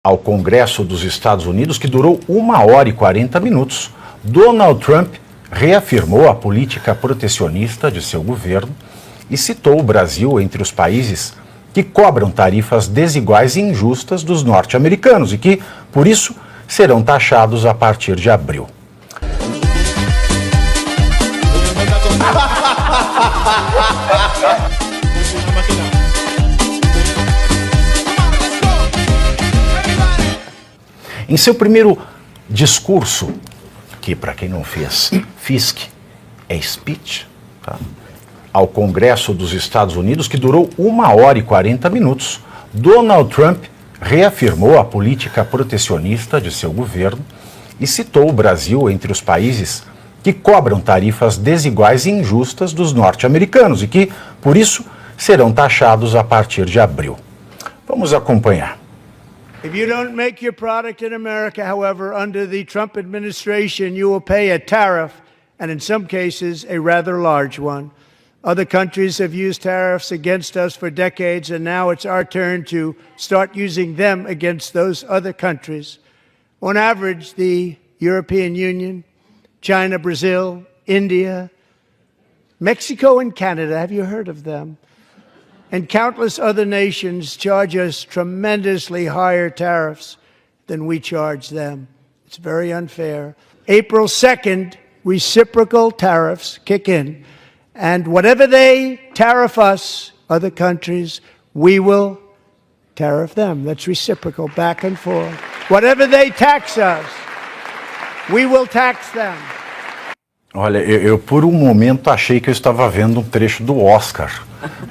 Ao Congresso dos Estados Unidos, que durou 1h40, Donald Trump reafirmou a política protecionista de seu governo e citou o Brasil entre os países que cobram tarifas desiguais e injustas dos norte-americanos e que, por isso, serão taxados a partir de abril. Em seu primeiro discurso, que para quem não fez, FISC é speech, tá? Ao Congresso dos Estados Unidos, que durou 1h40, Donald Trump reafirmou a política protecionista de seu governo e citou o Brasil entre os países que cobram tarifas desiguais e injustas dos norte-americanos e que, por isso, serão taxados a partir de abril. Vamos acompanhar. If you don't make your product in America, however, under the Trump administration, you will pay a tariff, and in some cases, a rather large one. Other countries have used tariffs against us for decades, and now it's our turn to start using them against those other countries. On average, the European Union, China, Brazil, India, Mexico, and Canada, have you heard of them? And countless other nations charge us tremendously higher tariffs than we charge them. It's very unfair. April 2nd, reciprocal tariffs kick in. And whatever they tariff us, other countries, we will tariff them. That's reciprocal, back and forth. Whatever they tax us, we will tax them. Olha, eu por um momento achei que eu estava vendo um trecho do Oscar,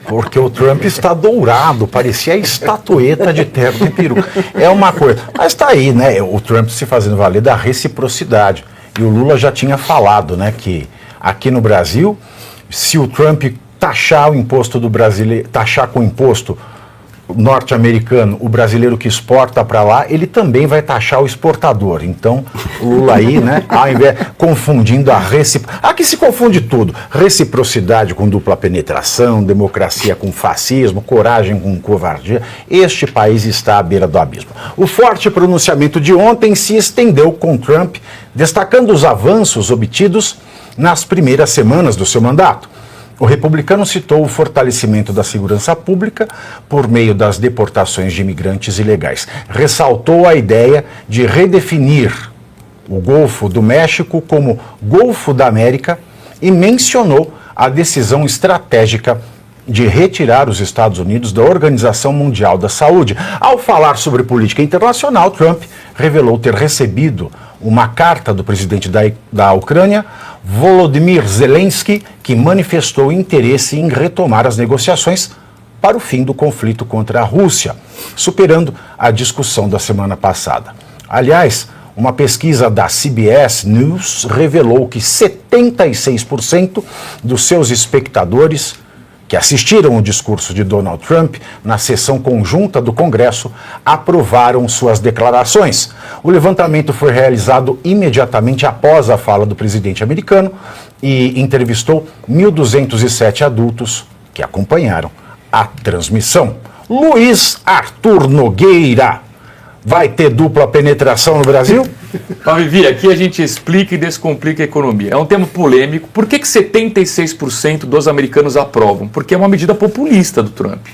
porque o Trump está dourado, parecia a estatueta de terno e peru. É uma coisa, mas está aí, né, o Trump se fazendo valer da reciprocidade. E o Lula já tinha falado, né, que aqui no Brasil, se o Trump taxar o imposto do brasileiro, taxar com imposto norte-americano, o brasileiro que exporta para lá, ele também vai taxar o exportador. Então, o Lula aí, né, ao invés, confundindo a reciprocidade. Aqui se confunde tudo. Reciprocidade com dupla penetração, democracia com fascismo, coragem com covardia. Este país está à beira do abismo. O forte pronunciamento de ontem se estendeu com Trump, destacando os avanços obtidos nas primeiras semanas do seu mandato. O republicano citou o fortalecimento da segurança pública por meio das deportações de imigrantes ilegais. Ressaltou a ideia de redefinir o Golfo do México como Golfo da América e mencionou a decisão estratégica de retirar os Estados Unidos da Organização Mundial da Saúde. Ao falar sobre política internacional, Trump revelou ter recebido uma carta do presidente da Ucrânia, Volodymyr Zelensky, que manifestou interesse em retomar as negociações para o fim do conflito contra a Rússia, superando a discussão da semana passada. Aliás, uma pesquisa da CBS News revelou que 76% dos seus espectadores que assistiram o discurso de Donald Trump na sessão conjunta do Congresso aprovaram suas declarações. O levantamento foi realizado imediatamente após a fala do presidente americano e entrevistou 1.207 adultos que acompanharam a transmissão. Luiz Arthur Nogueira, vai ter dupla penetração no Brasil? Vivi, aqui a gente explica e descomplica a economia. É um tema polêmico. Por que 76% dos americanos aprovam? Porque é uma medida populista do Trump.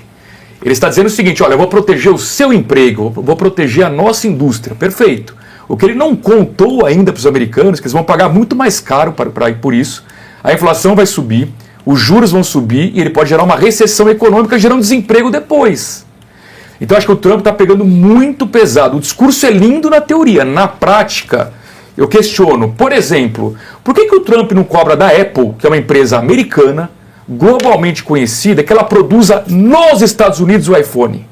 Ele está dizendo o seguinte, olha, eu vou proteger o seu emprego, vou proteger a nossa indústria. Perfeito. O que ele não contou ainda para os americanos, que eles vão pagar muito mais caro por isso. A inflação vai subir, os juros vão subir e ele pode gerar uma recessão econômica, gerando desemprego depois. Então acho que o Trump está pegando muito pesado. O discurso é lindo na teoria, na prática eu questiono. Por exemplo, por que o Trump não cobra da Apple, que é uma empresa americana, globalmente conhecida, que ela produza nos Estados Unidos o iPhone?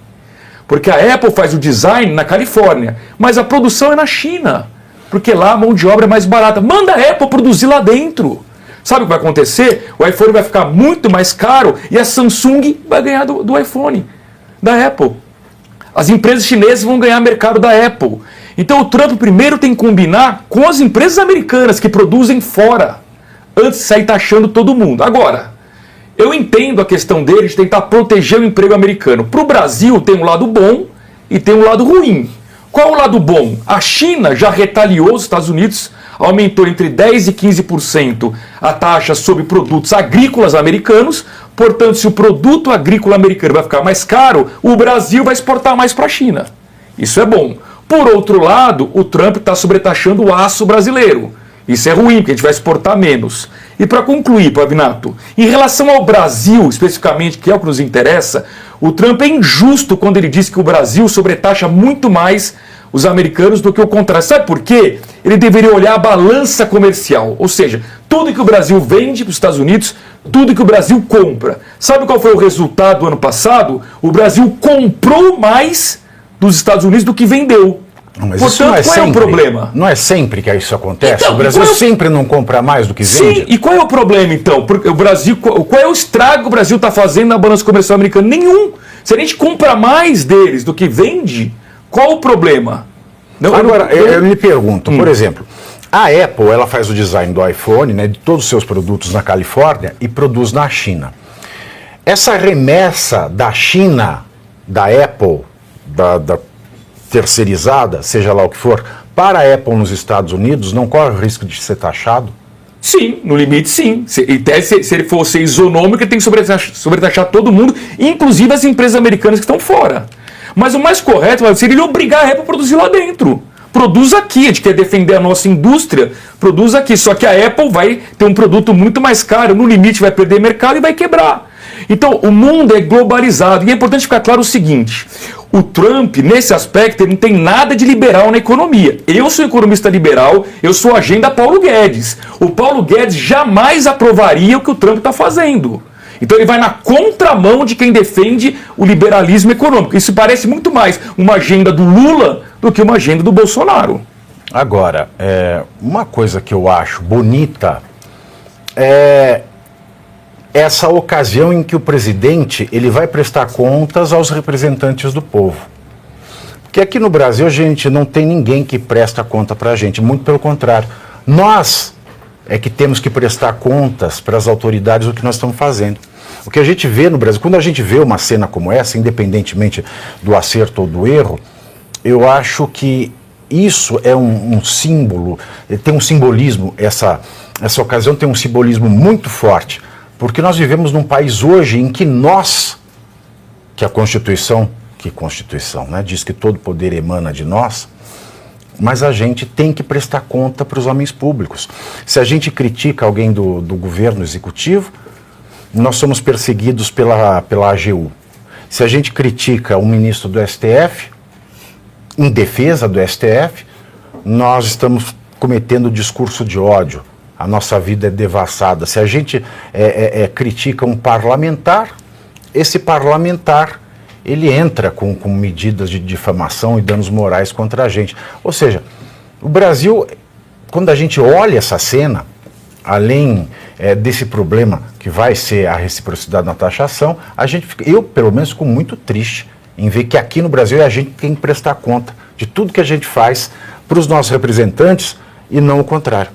Porque a Apple faz o design na Califórnia, mas a produção é na China, porque lá a mão de obra é mais barata. Manda a Apple produzir lá dentro. Sabe o que vai acontecer? O iPhone vai ficar muito mais caro e a Samsung vai ganhar do iPhone, da Apple. As empresas chinesas vão ganhar mercado da Apple. Então o Trump primeiro tem que combinar com as empresas americanas que produzem fora, antes de sair taxando todo mundo. Agora, eu entendo a questão dele de tentar proteger o emprego americano. Para o Brasil tem um lado bom e tem um lado ruim. Qual o lado bom? A China já retaliou os Estados Unidos, aumentou entre 10% e 15% a taxa sobre produtos agrícolas americanos. Portanto, se o produto agrícola americano vai ficar mais caro, o Brasil vai exportar mais para a China. Isso é bom. Por outro lado, o Trump está sobretaxando o aço brasileiro. Isso é ruim, porque a gente vai exportar menos. E para concluir, Pavinato, em relação ao Brasil, especificamente, que é o que nos interessa, o Trump é injusto quando ele diz que o Brasil sobretaxa muito mais os americanos do que o contrário. Sabe por quê? Ele deveria olhar a balança comercial, ou seja, tudo que o Brasil vende para os Estados Unidos, tudo que o Brasil compra. Sabe qual foi o resultado do ano passado? O Brasil comprou mais dos Estados Unidos do que vendeu. Mas portanto, isso não é qual sempre, é o problema? Não é sempre que isso acontece? Então, o Brasil sempre não compra mais do que vende? Sim, e qual é o problema então? Porque o Brasil, qual é o estrago que o Brasil está fazendo na balança comercial americana? Nenhum. Se a gente compra mais deles do que vende, qual o problema? Agora, eu me pergunto, por exemplo, a Apple ela faz o design do iPhone, né, de todos os seus produtos na Califórnia e produz na China. Essa remessa da China, da Apple, da terceirizada, seja lá o que for, para a Apple nos Estados Unidos, não corre o risco de ser taxado? Sim, no limite sim. Se ele for ser isonômico, ele tem que sobretaxar todo mundo, inclusive as empresas americanas que estão fora. Mas o mais correto seria ele obrigar a Apple a produzir lá dentro. Produz aqui, a gente quer defender a nossa indústria, produz aqui. Só que a Apple vai ter um produto muito mais caro, no limite vai perder mercado e vai quebrar. Então, o mundo é globalizado. E é importante ficar claro o seguinte: o Trump, nesse aspecto, ele não tem nada de liberal na economia. Eu sou economista liberal, eu sou agenda Paulo Guedes. O Paulo Guedes jamais aprovaria o que o Trump está fazendo. Então ele vai na contramão de quem defende o liberalismo econômico. Isso parece muito mais uma agenda do Lula do que uma agenda do Bolsonaro. Agora, uma coisa que eu acho bonita é essa ocasião em que o presidente ele vai prestar contas aos representantes do povo. Porque aqui no Brasil a gente não tem ninguém que presta conta para a gente, muito pelo contrário. Nós é que temos que prestar contas para as autoridades do que nós estamos fazendo. O que a gente vê no Brasil, quando a gente vê uma cena como essa, independentemente do acerto ou do erro, eu acho que isso é um símbolo, tem um simbolismo, essa ocasião tem um simbolismo muito forte, porque nós vivemos num país hoje em que nós, que a Constituição, né, diz que todo poder emana de nós, mas a gente tem que prestar conta para os homens públicos. Se a gente critica alguém do governo executivo, nós somos perseguidos pela AGU. Se a gente critica um ministro do STF, em defesa do STF, nós estamos cometendo discurso de ódio. A nossa vida é devassada. Se a gente critica um parlamentar, esse parlamentar ele entra com medidas de difamação e danos morais contra a gente. Ou seja, o Brasil, quando a gente olha essa cena, além desse problema que vai ser a reciprocidade na taxação, eu pelo menos fico muito triste em ver que aqui no Brasil a gente tem que prestar conta de tudo que a gente faz para os nossos representantes e não o contrário.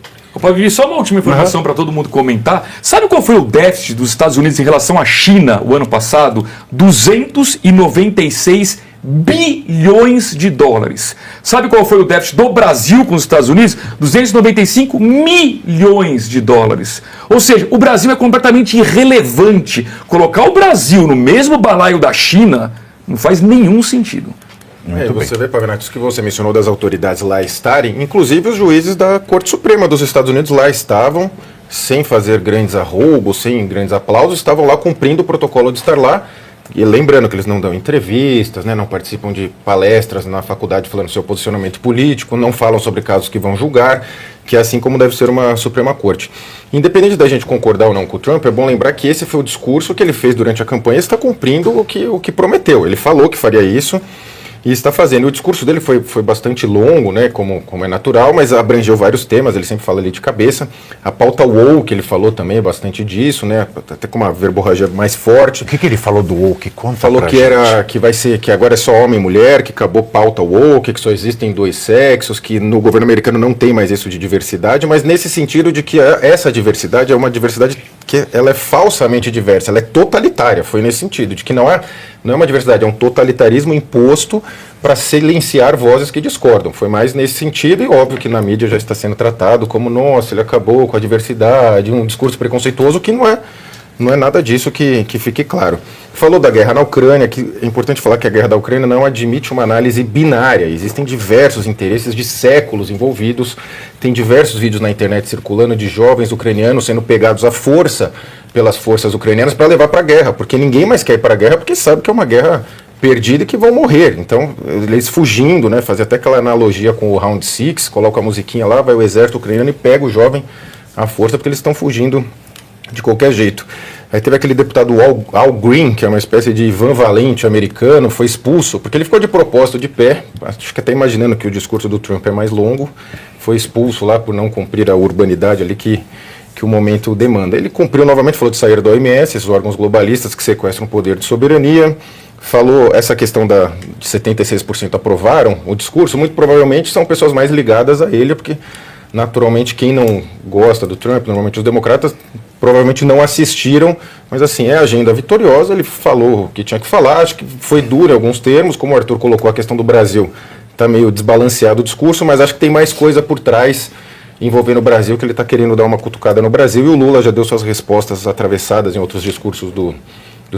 Vivi, só uma última informação para todo mundo comentar. Sabe qual foi o déficit dos Estados Unidos em relação à China o ano passado? 296 bilhões de dólares. Sabe qual foi o déficit do Brasil com os Estados Unidos? 295 milhões de dólares. Ou seja, o Brasil é completamente irrelevante. Colocar o Brasil no mesmo balaio da China não faz nenhum sentido. Você vê, Pavinato, isso que você mencionou das autoridades lá estarem, inclusive os juízes da Corte Suprema dos Estados Unidos lá estavam, sem fazer grandes arroubos, sem grandes aplausos, estavam lá cumprindo o protocolo de estar lá. E lembrando que eles não dão entrevistas, né, não participam de palestras na faculdade falando seu posicionamento político, não falam sobre casos que vão julgar, que é assim como deve ser uma Suprema Corte. Independente da gente concordar ou não com o Trump, é bom lembrar que esse foi o discurso que ele fez durante a campanha e está cumprindo o que prometeu. Ele falou que faria isso e está fazendo. O discurso dele foi bastante longo, né, como é natural, mas abrangeu vários temas, ele sempre fala ali de cabeça. A pauta woke, ele falou também bastante disso, né, até com uma verborragia mais forte. O que ele falou do woke? Conta falou que que agora é só homem e mulher, que acabou pauta woke, que só existem dois sexos, que no governo americano não tem mais isso de diversidade, mas nesse sentido de que essa diversidade é uma diversidade que ela é falsamente diversa, ela é totalitária, foi nesse sentido, de que não não é uma diversidade, é um totalitarismo imposto para silenciar vozes que discordam. Foi mais nesse sentido, e óbvio que na mídia já está sendo tratado como, nossa, ele acabou com a diversidade, um discurso preconceituoso, que não é nada disso, que fique claro. Falou da guerra na Ucrânia, que é importante falar que a guerra da Ucrânia não admite uma análise binária. Existem diversos interesses de séculos envolvidos. Tem diversos vídeos na internet circulando de jovens ucranianos sendo pegados à força pelas forças ucranianas para levar para a guerra, porque ninguém mais quer ir para a guerra porque sabe que é uma guerra perdida e que vão morrer. Então, eles fugindo, né, fazer até aquela analogia com o Round Six, coloca a musiquinha lá, vai o exército ucraniano e pega o jovem à força porque eles estão fugindo de qualquer jeito. Aí teve aquele deputado Al Green, que é uma espécie de Ivan Valente americano, foi expulso, porque ele ficou de propósito de pé, acho que até imaginando que o discurso do Trump é mais longo, foi expulso lá por não cumprir a urbanidade ali que o momento demanda. Ele cumpriu novamente, falou de sair da OMS, esses órgãos globalistas que sequestram o poder de soberania, falou essa questão de 76% aprovaram o discurso, muito provavelmente são pessoas mais ligadas a ele, porque naturalmente quem não gosta do Trump, normalmente os democratas, provavelmente não assistiram, mas assim, é agenda vitoriosa, ele falou o que tinha que falar, acho que foi duro em alguns termos, como o Arthur colocou a questão do Brasil, está meio desbalanceado o discurso, mas acho que tem mais coisa por trás envolvendo o Brasil, que ele está querendo dar uma cutucada no Brasil, e o Lula já deu suas respostas atravessadas em outros discursos do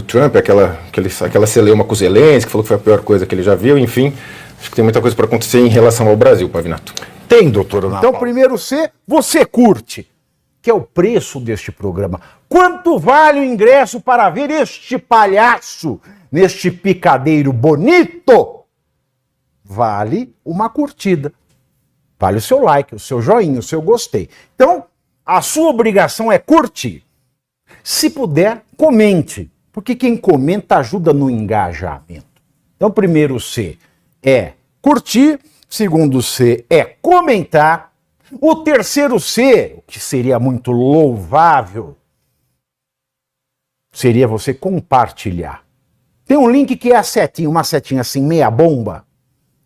Trump, aquela celeuma com o Zelensky, que falou que foi a pior coisa que ele já viu, enfim, acho que tem muita coisa para acontecer em relação ao Brasil, Pavinato. Tem, doutor Ana Paula. Então, primeiro você curte, que é o preço deste programa. Quanto vale o ingresso para ver este palhaço neste picadeiro bonito? Vale uma curtida. Vale o seu like, o seu joinha, o seu gostei. Então, a sua obrigação é curtir. Se puder, comente, porque quem comenta ajuda no engajamento. Então, primeiro C é curtir, segundo C é comentar, o terceiro C, o que seria muito louvável, seria você compartilhar. Tem um link que é a setinha, uma setinha assim, meia bomba.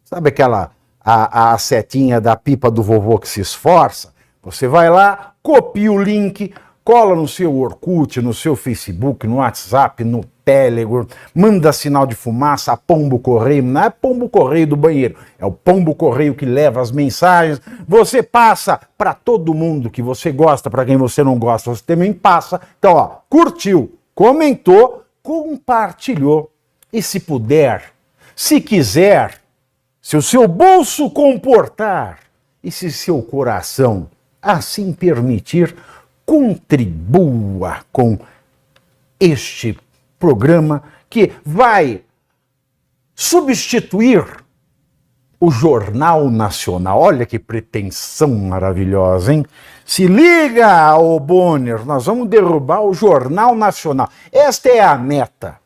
Sabe aquela, a setinha da pipa do vovô que se esforça? Você vai lá, copia o link, cola no seu Orkut, no seu Facebook, no WhatsApp, no Telegram, manda sinal de fumaça, pombo correio, não é pombo correio do banheiro, é o pombo correio que leva as mensagens, você passa para todo mundo que você gosta, para quem você não gosta, você também passa. Então, ó, curtiu, comentou, compartilhou, e se puder, se quiser, se o seu bolso comportar, e se seu coração assim permitir, contribua com este programa que vai substituir o Jornal Nacional. Olha que pretensão maravilhosa, hein? Se liga, ô Bonner, nós vamos derrubar o Jornal Nacional. Esta é a meta.